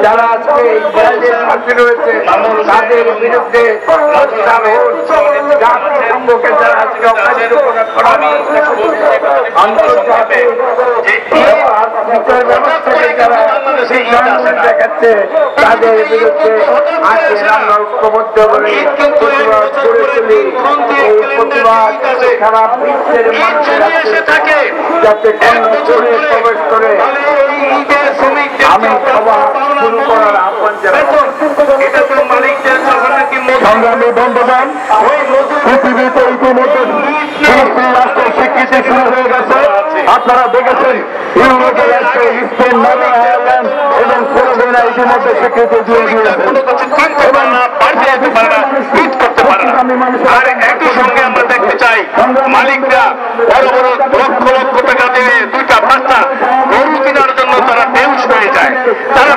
যারা আজকে সাথে রয়েছে তাদের বিরুদ্ধে জাতিসংঘকে যারা আজকে দেখাচ্ছে তাদের বিরুদ্ধে আজকে আমরা ঐক্যবদ্ধ করে প্রতিবাদ গড়ে তুলি। এই প্রতিবাদ সারা বিশ্বের মানুষের কাছে যাতে প্রবেশ করে আমি সভা শুরু করার আহ্বান জানাই। সংগ্রামী বন্ধুগণ, পৃথিবীতে ইতিমধ্যে রাষ্ট্রের স্বীকৃতি শুরু হয়ে গেছে। আপনারা দেখেছেন ইউরোপের রাষ্ট্র স্পেন, নরওয়ে, আয়ারল্যান্ড এবং স্লোভেনিয়া ইতিমধ্যে স্বীকৃতি দিয়ে দিয়েছে। আর একই সঙ্গে আমরা দেখতে চাই মালিকরা বড় বড় লক্ষ লক্ষ টাকা দিয়ে 2টা 5টা গরু কেনার জন্য তারা বেহুশ হয়ে যায়। তারা